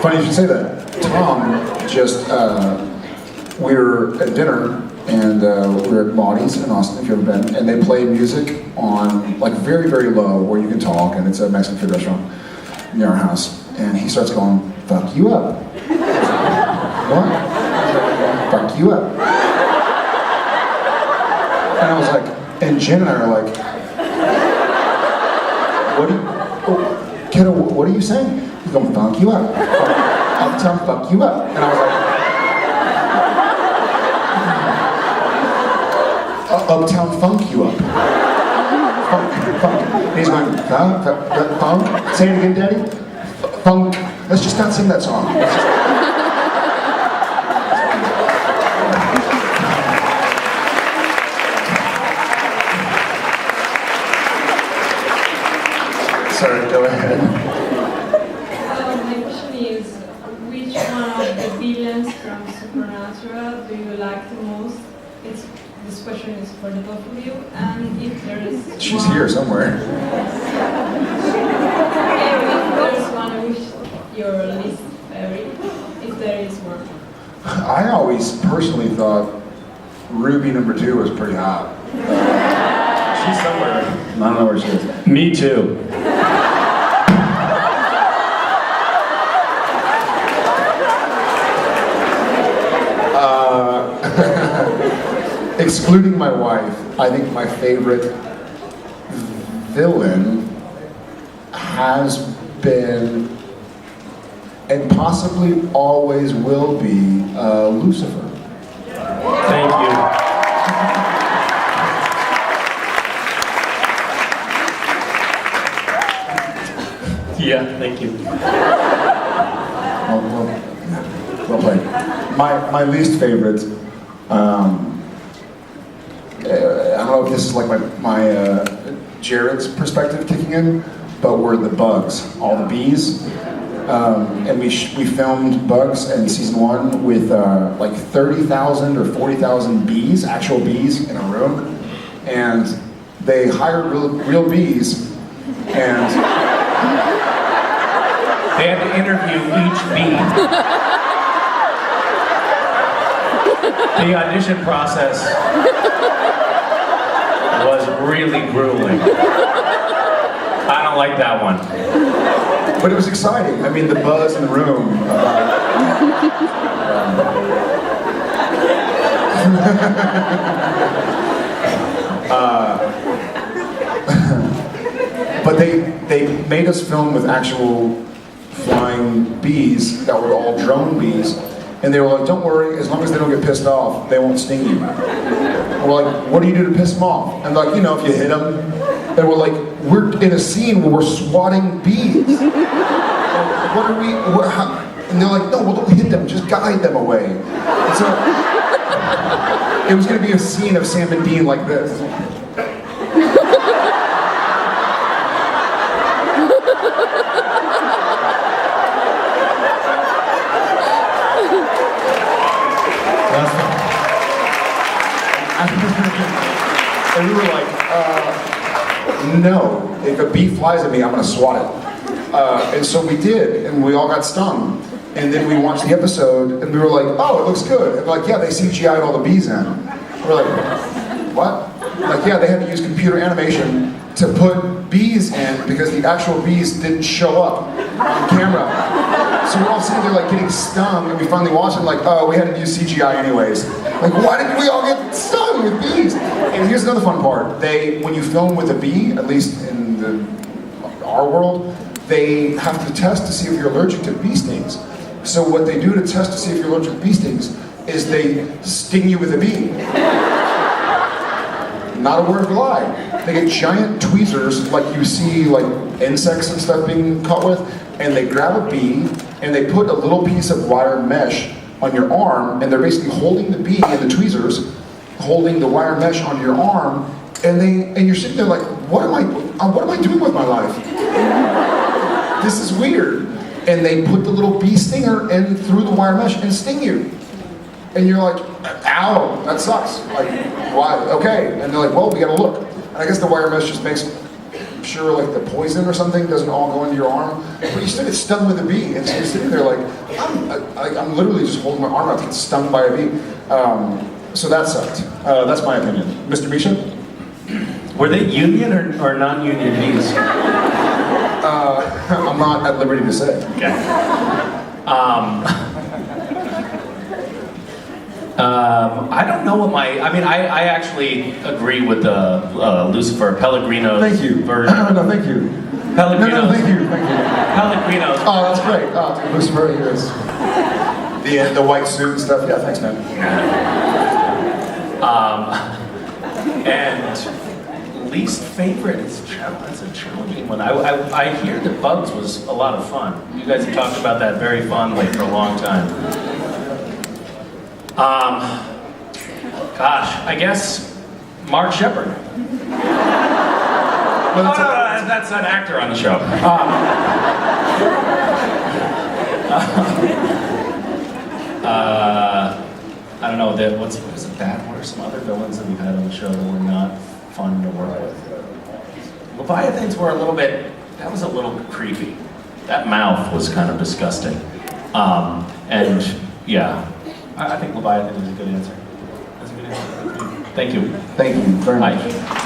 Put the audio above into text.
Funny you should say that. Tom just, we were at dinner, and we were at Maudie's in Austin, if you've ever been, and they play music on, like, very, very low, where you can talk, and it's a Mexican food restaurant near our house. And he starts going, "Fuck you up." What? "Fuck you up." And I was like, and Jen and I are like, "What do you, oh, kiddo, what are you saying?" He's going, "Fuck you up." "Uptown, fuck you up." And I was like, "Uptown funk you up." Funk, funk. And he's going, funk? Say it again, Daddy. Funk. Let's just not sing that song. Sorry, go ahead. My question is, which one of the villains from Supernatural do you like the most? This question is for the both of you, and if there is She's one, here somewhere. if there is one which your least favorite, if there is one. I always personally thought Ruby #2 was pretty hot. She's somewhere. I don't know where she is. Me too. Excluding my wife, I think my favorite villain has been, and possibly always will be, Lucifer. Thank you. Yeah, thank you. Well played. My least favorite, I don't know if this is like my Jared's perspective kicking in, but we're the bugs, all the bees. And we filmed Bugs in season 1 with like 30,000 or 40,000 bees, actual bees in a room. And they hired real bees, and They had to interview each bee. The audition process was really grueling. I don't like that one. but it was exciting. I mean, the buzz in the room but they made us film with actual flying bees that were all drone bees, and they were like, "Don't worry, as long as they don't get pissed off, they won't sting you." We're like, "What do you do to piss them off?" And like, if you hit them. And we're like, we're in a scene where we're swatting bees. Like, what are we? And they're like, "No, well, don't hit them, just guide them away." And so it was going to be a scene of Sam and Dean like this. And we were like, no, if a bee flies at me, I'm going to swat it. And so we did, and we all got stung. And then we watched the episode, and we were like, "Oh, it looks good." And like, "Yeah, they CGI'd all the bees in." We're like, "What?" Like, "Yeah, they had to use computer animation to put bees in because the actual bees didn't show up on camera." So we're all sitting there like getting stung, and we finally watched it like, "Oh, we had to use CGI anyways." Like, why did we all get stung with bees? And here's another fun part. When you film with a bee, at least in our world, they have to test to see if you're allergic to bee stings. So what they do to test to see if you're allergic to bee stings is they sting you with a bee. Not a word of a lie. They get giant tweezers like you see like insects and stuff being caught with, and they grab a bee and they put a little piece of wire mesh on your arm, and they're basically holding the bee and the tweezers, holding the wire mesh on your arm, and you're sitting there like, what am I doing with my life? This is weird. And they put the little bee stinger in through the wire mesh and sting you. And you're like, "Ow, that sucks." Like, why? Okay. And they're like, "Well, we gotta look." And I guess the wire mesh just makes sure like the poison or something doesn't all go into your arm, but you still get stung with a bee, and so you're sitting there like, I'm literally just holding my arm out to get stung by a bee. So that sucked. That's my opinion. Mr. Misha? Were they union or non-union bees? I'm not at liberty to say. Okay. I don't know what I actually agree with the Lucifer Pellegrino's Thank you. version. No, thank you. Pellegrino's. No, thank you. Pellegrino's. Oh, that's great. Oh, dude, Lucifer, here is. The white suit and stuff. Yeah, thanks, man. And least favorite is that's a challenging one. I hear that Bugs was a lot of fun. You guys have talked about that very fondly for a long time. Gosh, I guess Mark Shepard. No, that's an actor on the show. I don't know, what was it that? What are some other villains that we've had on the show that were not fun to work with? Leviathans were that was a little creepy. That mouth was kind of disgusting. And yeah, I think Leviathan is a good answer. That's a good answer. Thank you. Thank you very much. Bye.